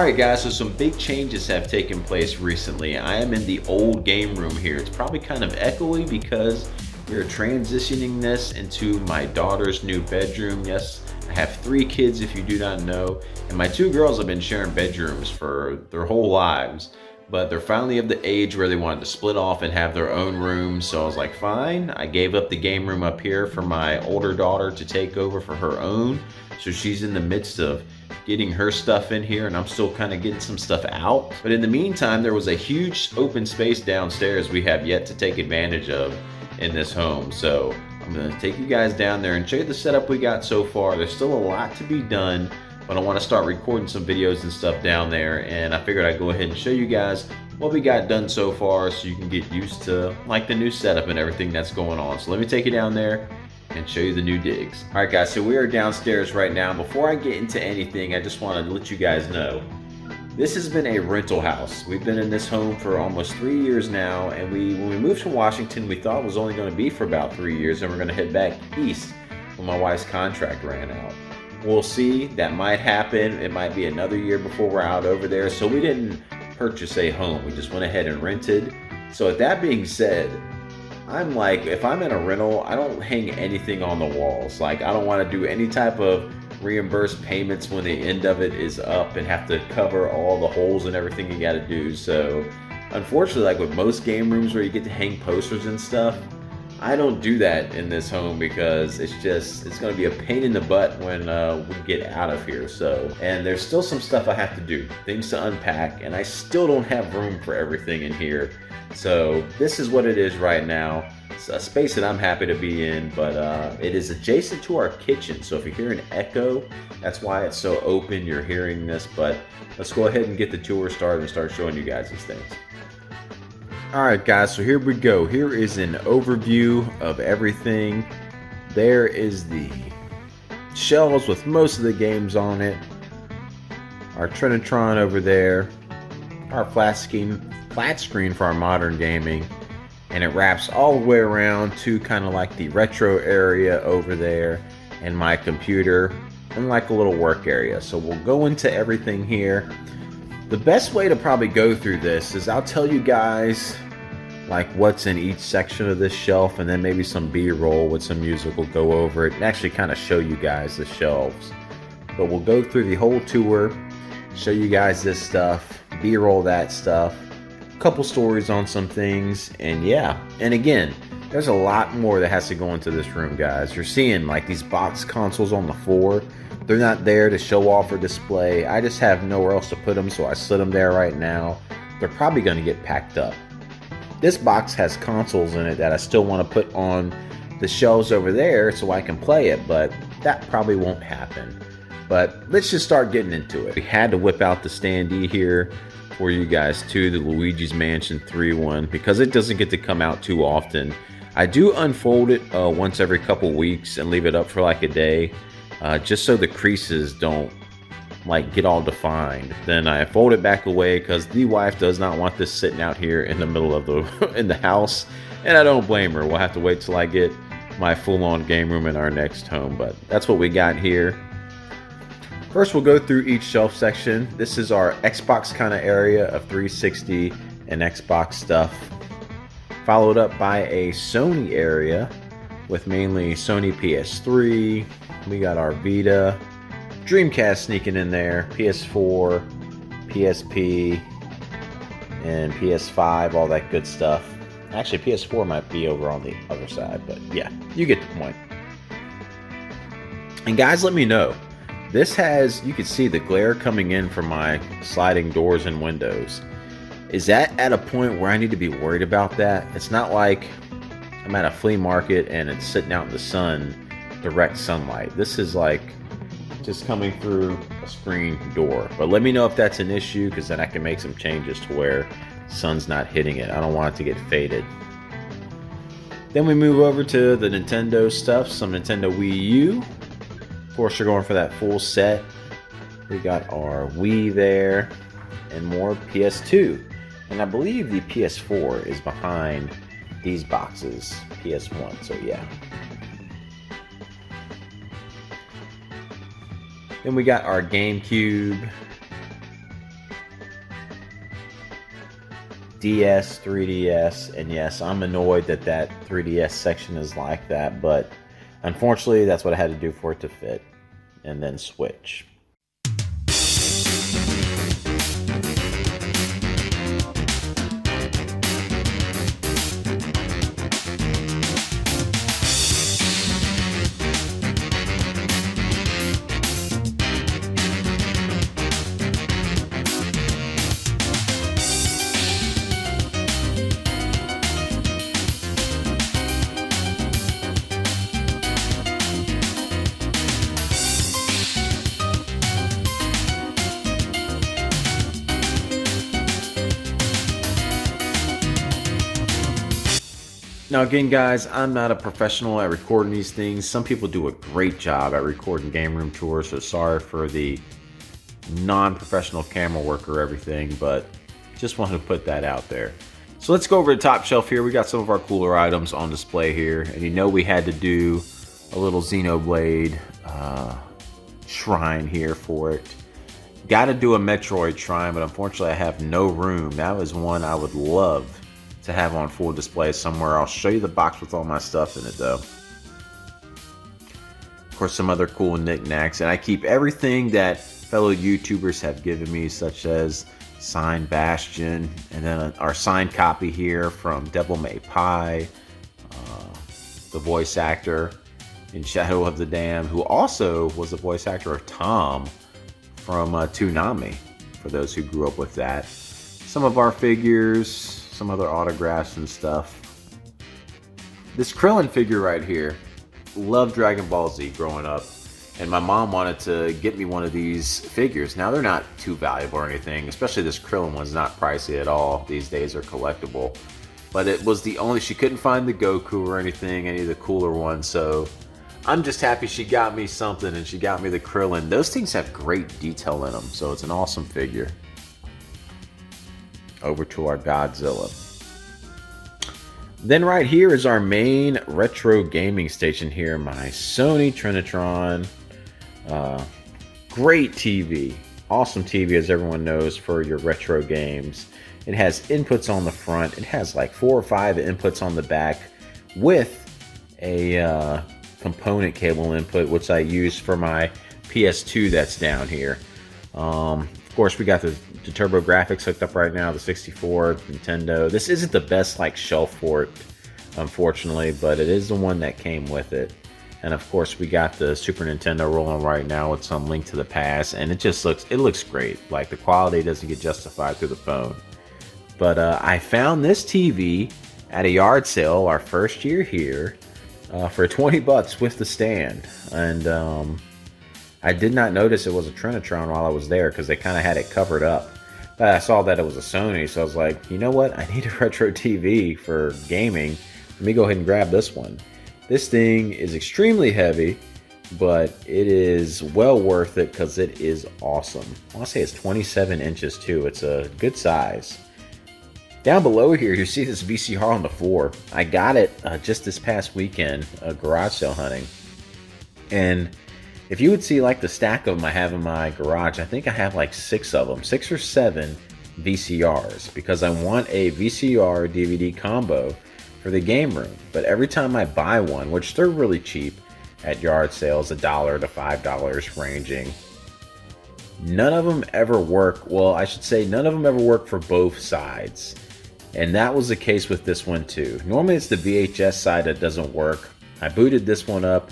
Alright guys, so some big changes have taken place recently. I am in the old game room here. It's probably kind of echoey because we're transitioning this into my daughter's new bedroom. Yes, I have 3 kids if you do not know, and my 2 girls have been sharing bedrooms for their whole lives. But they're finally of the age where they wanted to split off and have their own room. So I was like, fine. I gave up the game room up here for my older daughter to take over for her own. So she's in the midst of getting her stuff in here, and I'm still kind of getting some stuff out. But in the meantime, there was a huge open space downstairs we have yet to take advantage of in this home. So I'm gonna take you guys down there and show you the setup we got so far. There's still a lot to be done, but I want to start recording some videos and stuff down there, and I figured I'd go ahead and show you guys what we got done so far so you can get used to like the new setup and everything that's going on. So let me take you down there and show you the new digs. All right guys, so we are downstairs right now. Before I get into anything, I just want to let you guys know this has been a rental house. We've been in this home for almost 3 years now, and when we moved from Washington, we thought it was only going to be for about 3 years, and we're going to head back east when my wife's contract ran out. We'll see, that might happen. It might be another year before we're out over there. So we didn't purchase a home. We just went ahead and rented. So with that being said, I'm like, if I'm in a rental, I don't hang anything on the walls. Like, I don't want to do any type of reimbursed payments when the end of it is up and have to cover all the holes and everything you got to do. So unfortunately, like with most game rooms where you get to hang posters and stuff, I don't do that in this home because it's going to be a pain in the butt when we get out of here. So, and there's still some stuff I have to do, things to unpack, and I still don't have room for everything in here. So this is what it is right now. It's a space that I'm happy to be in, but it is adjacent to our kitchen. So if you hear an echo, that's why it's so open. You're hearing this, but let's go ahead and get the tour started and start showing you guys these things. Alright guys, so here we go. Here is an overview of everything. There is the shelves with most of the games on it. Our Trinitron over there. Our flat screen for our modern gaming. And it wraps all the way around to kind of like the retro area over there. And my computer. And like a little work area. So we'll go into everything here. The best way to probably go through this is I'll tell you guys like what's in each section of this shelf, and then maybe some B-roll with some music will go over it and actually kind of show you guys the shelves. But we'll go through the whole tour, show you guys this stuff, B-roll that stuff, a couple stories on some things, and yeah. And again, there's a lot more that has to go into this room, guys. You're seeing like these box consoles on the floor. They're not there to show off or display. I just have nowhere else to put them, so I slid them there right now. They're probably going to get packed up. This box has consoles in it that I still want to put on the shelves over there so I can play it, but that probably won't happen. But let's just start getting into it. We had to whip out the standee here for you guys too, the Luigi's Mansion 3 one, because it doesn't get to come out too often. I do unfold it once every couple weeks and leave it up for like a day. Just so the creases don't like get all defined. Then I fold it back away because the wife does not want this sitting out here in the middle of the house, and I don't blame her. We'll have to wait till I get my full-on game room in our next home, but that's what we got here. First, we'll go through each shelf section. This is our Xbox kind of area of 360 and Xbox stuff, followed up by a Sony area with mainly Sony PS3. We got our Vita, Dreamcast sneaking in there, PS4, PSP, and PS5, all that good stuff. Actually, PS4 might be over on the other side, but yeah, you get the point. And guys, let me know. This has, you can see the glare coming in from my sliding doors and windows. Is that at a point where I need to be worried about that? It's not like I'm at a flea market and it's sitting out in the sun, direct sunlight. This is like just coming through a screen door. But let me know if that's an issue, because then I can make some changes to where sun's not hitting it. I don't want it to get faded. Then we move over to the Nintendo stuff, some Nintendo Wii U. Of course, you're going for that full set. We got our Wii there and more PS2. And I believe the PS4 is behind these boxes, PS1, so yeah. Then we got our GameCube, DS, 3DS, and yes, I'm annoyed that that 3DS section is like that, but unfortunately, that's what I had to do for it to fit, and then switch. Now again, guys, I'm not a professional at recording these things. Some people do a great job at recording game room tours, so sorry for the non-professional camera work or everything, but just wanted to put that out there. So let's go over the top shelf here. We got some of our cooler items on display here, and you know we had to do a little Xenoblade shrine here for it. Got to do a Metroid shrine, but unfortunately I have no room. That was one I would love to have on full display somewhere. I'll show you the box with all my stuff in it though. Of course, some other cool knickknacks, and I keep everything that fellow YouTubers have given me, such as signed Bastion, and then our signed copy here from Devil May Pie, the voice actor in Shadow of the Dam, who also was the voice actor of Tom from Toonami, for those who grew up with that. Some of our figures, some other autographs and stuff. This Krillin figure right here, loved Dragon Ball Z growing up, and my mom wanted to get me one of these figures. Now they're not too valuable or anything, especially this Krillin one's not pricey at all. These days are collectible, but it was the only, she couldn't find the Goku or anything, any of the cooler ones, so I'm just happy she got me something, and she got me the Krillin. Those things have great detail in them, so it's an awesome figure. Over to our Godzilla. Then right here is our main retro gaming station here, my Sony Trinitron. Great TV, awesome TV as everyone knows for your retro games. It has inputs on the front, it has like 4 or 5 inputs on the back with a component cable input, which I use for my PS2 that's down here. Of course, we got the Turbo Graphics hooked up right now, the 64 Nintendo. This isn't the best like shelf for it, unfortunately, but it is the one that came with it. And of course, we got the Super Nintendo rolling right now with some Link to the Past, and it looks great. Like, the quality doesn't get justified through the phone. But I found this TV at a yard sale our first year here for 20 bucks with the stand, and I did not notice it was a Trinitron while I was there because they kind of had it covered up. But I saw that it was a Sony, so I was like, you know what? I need a retro TV for gaming. Let me go ahead and grab this one. This thing is extremely heavy, but it is well worth it because it is awesome. I want to say it's 27 inches too. It's a good size. Down below here, you see this VCR on the floor. I got it just this past weekend, garage sale hunting. And if you would see like the stack of them I have in my garage, I think I have like 6 of them, 6 or 7 VCRs, because I want a VCR DVD combo for the game room. But every time I buy one, which they're really cheap at yard sales, $1 to $5 ranging, none of them ever work. Well, I should say none of them ever work for both sides. And that was the case with this one too. Normally it's the VHS side that doesn't work. I booted this one up.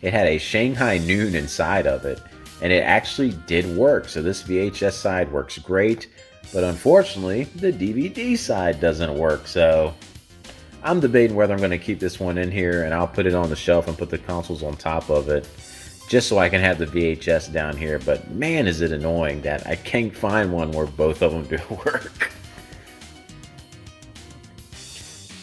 It had a Shanghai Noon inside of it, and it actually did work. So this VHS side works great, but unfortunately, the DVD side doesn't work. So I'm debating whether I'm going to keep this one in here, and I'll put it on the shelf and put the consoles on top of it, just so I can have the VHS down here. But man, is it annoying that I can't find one where both of them do work.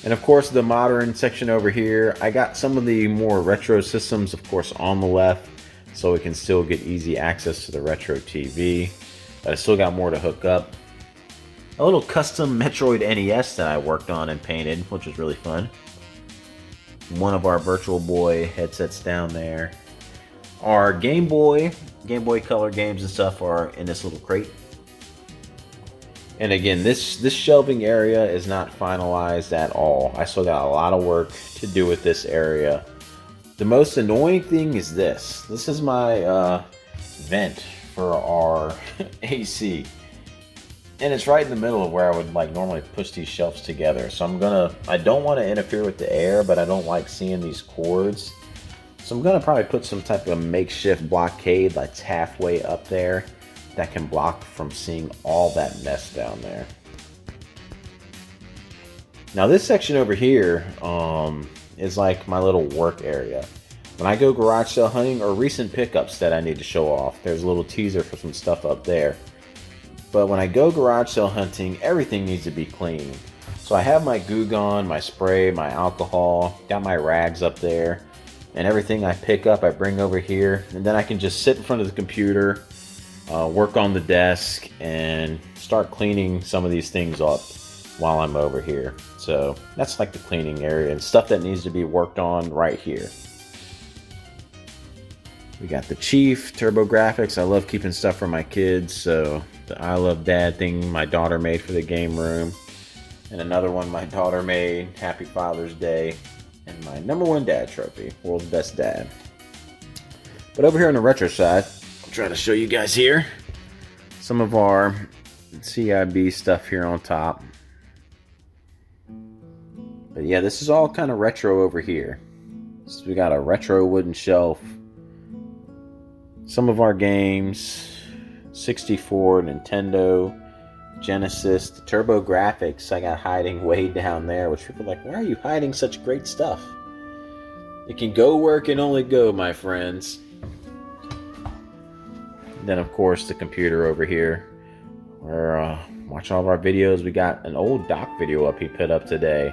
And of course, the modern section over here, I got some of the more retro systems, of course, on the left, so we can still get easy access to the retro TV. But I still got more to hook up. A little custom Metroid NES that I worked on and painted, which was really fun. One of our Virtual Boy headsets down there. Our Game Boy Color games and stuff are in this little crate. And again, this shelving area is not finalized at all. I still got a lot of work to do with this area. The most annoying thing is this. This is my vent for our AC. And it's right in the middle of where I would like normally push these shelves together. So I don't want to interfere with the air, but I don't like seeing these cords. So I'm gonna probably put some type of makeshift blockade that's halfway up there that can block from seeing all that mess down there. Now this section over here is like my little work area. When I go garage sale hunting or recent pickups that I need to show off, there's a little teaser for some stuff up there. But when I go garage sale hunting, everything needs to be clean. So I have my Goo Gone, my spray, my alcohol, got my rags up there, and everything I pick up I bring over here, and then I can just sit in front of the computer, work on the desk, and start cleaning some of these things up while I'm over here. So that's like the cleaning area and stuff that needs to be worked on right here. We got the Chief TurboGrafx. I love keeping stuff for my kids, so the I Love Dad thing my daughter made for the game room, and another one my daughter made, Happy Father's Day, and my #1 dad trophy, World's Best Dad. But over here on the retro side, I'll try to show you guys here some of our CIB stuff here on top. But yeah, this is all kind of retro over here. So we got a retro wooden shelf, some of our games, 64, Nintendo, Genesis, the TurboGrafx I got hiding way down there, which people are like, why are you hiding such great stuff? It can go where it can only go, my friends. And then of course the computer over here, where watch all of our videos. We got an old Doc video up he put up today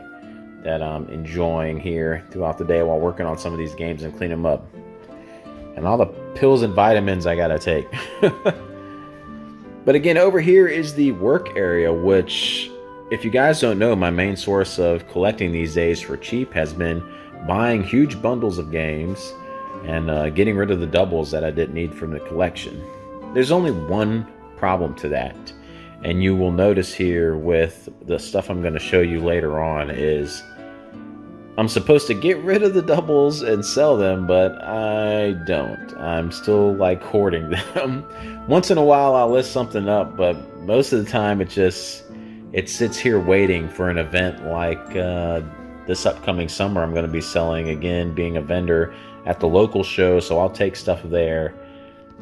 that I'm enjoying here throughout the day while working on some of these games and clean them up. And all the pills and vitamins I gotta take. But again, over here is the work area, which, if you guys don't know, my main source of collecting these days for cheap has been buying huge bundles of games and getting rid of the doubles that I didn't need from the collection. There's only one problem to that, and you will notice here with the stuff I'm going to show you later on is I'm supposed to get rid of the doubles and sell them, but I don't. I'm still like hoarding them. Once in a while I'll list something up, but most of the time it sits here waiting for an event like this upcoming summer. I'm going to be selling again, being a vendor at the local show, so I'll take stuff there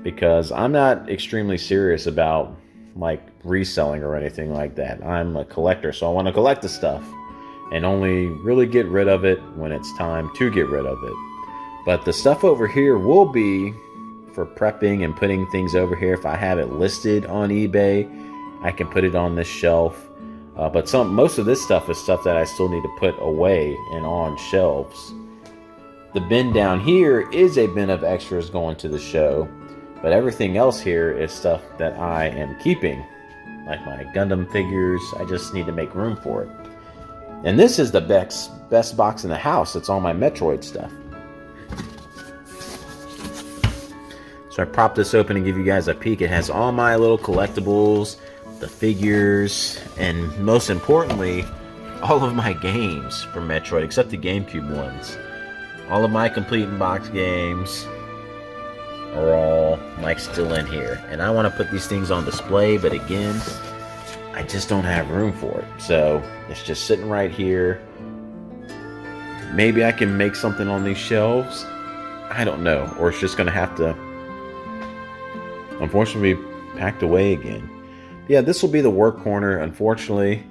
because I'm not extremely serious about like reselling or anything like that. I'm a collector, so I want to collect the stuff and only really get rid of it when it's time to get rid of it. But the stuff over here will be for prepping and putting things over here. If I have it listed on eBay, I can put it on this shelf. But most of this stuff is stuff that I still need to put away and on shelves. The bin down here is a bin of extras going to the show, but everything else here is stuff that I am keeping, like my Gundam figures. I just need to make room for it. And this is the best box in the house. It's all my Metroid stuff. So I propped this open and give you guys a peek. It has all my little collectibles, the figures, and most importantly, all of my games for Metroid, except the GameCube ones. All of my complete in box games are all like still in here. And I want to put these things on display, but again, I just don't have room for it. So it's just sitting right here. Maybe I can make something on these shelves. I don't know. Or it's just going to have to, unfortunately, be packed away again. Yeah, this will be the work corner. Unfortunately,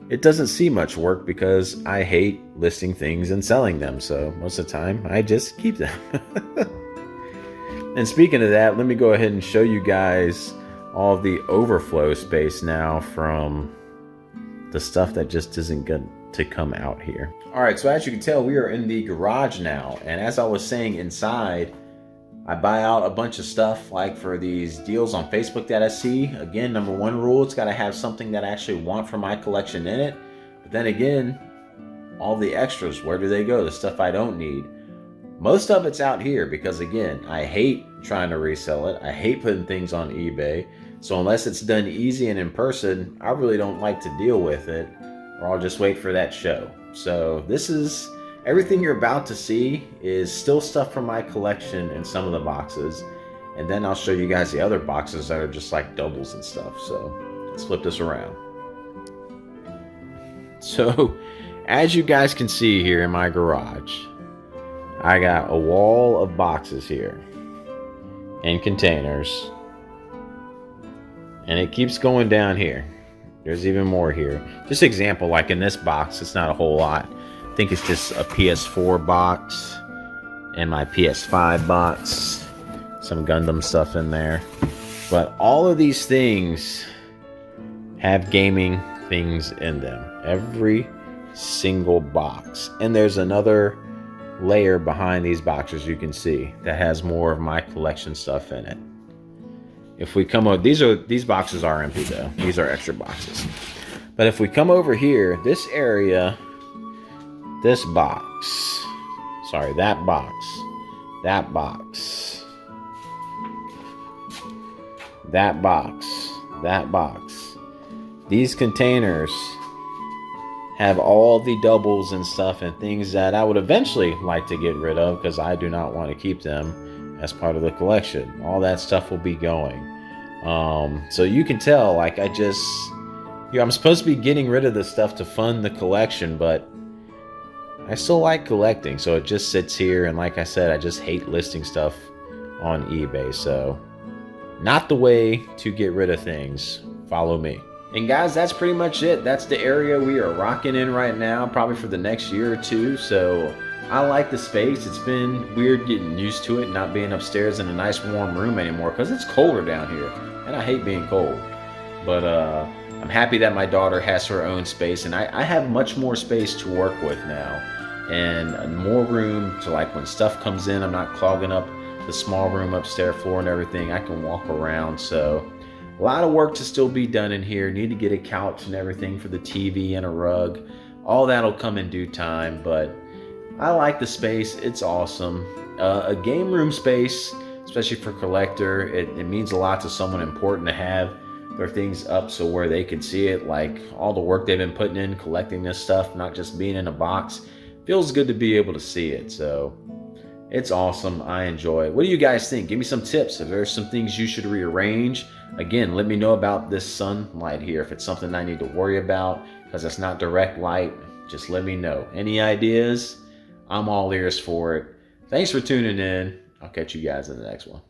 it doesn't see much work because I hate listing things and selling them. So most of the time, I just keep them. And speaking of that, let me go ahead and show you guys all the overflow space now from the stuff that just isn't good to come out here. All right, so as you can tell, we are in the garage now. And as I was saying inside, I buy out a bunch of stuff like for these deals on Facebook that I see. Again, #1 rule, it's got to have something that I actually want for my collection in it. But then again, all the extras, where do they go? The stuff I don't need. Most of it's out here because again, I hate trying to resell it. I hate putting things on eBay. So unless it's done easy and in person, I really don't like to deal with it, or I'll just wait for that show. So this is everything you're about to see is still stuff from my collection in some of the boxes. And then I'll show you guys the other boxes that are just like doubles and stuff. So let's flip this around. So as you guys can see here in my garage, I got a wall of boxes here and containers. And it keeps going down here. There's even more here. Just example, like in this box, it's not a whole lot. I think it's just a PS4 box and my PS5 box. Some Gundam stuff in there. But all of these things have gaming things in them. Every single box. And there's another layer behind these boxes you can see that has more of my collection stuff in it. If we come over, these boxes are empty though. These are extra boxes. But if we come over here, this area, this box, sorry, that box, that box, that box, that box. These containers have all the doubles and stuff and things that I would eventually like to get rid of because I do not want to keep them as part of the collection. All that stuff will be going. So you can tell, like I'm supposed to be getting rid of this stuff to fund the collection, but I still like collecting. So it just sits here. And like I said, I just hate listing stuff on eBay. So not the way to get rid of things. Follow me. And guys, that's pretty much it. That's the area we are rocking in right now, probably for the next year or two. So I like the space. It's been weird getting used to it, not being upstairs in a nice warm room anymore because it's colder down here. And I hate being cold. But I'm happy that my daughter has her own space. And I have much more space to work with now. And more room to, like, when stuff comes in, I'm not clogging up the small room upstairs floor and everything. I can walk around. So a lot of work to still be done in here. Need to get a couch and everything for the TV and a rug. All that'll come in due time. But I like the space. It's awesome. A game room space, especially for collector, it means a lot to someone important to have their things up so where they can see it, like all the work they've been putting in collecting this stuff, not just being in a box. Feels good to be able to see it. So it's awesome. I enjoy it. What do you guys think? Give me some tips. If there's some things you should rearrange, again, let me know about this sunlight here. If it's something I need to worry about because it's not direct light, just let me know. Any ideas? I'm all ears for it. Thanks for tuning in. I'll catch you guys in the next one.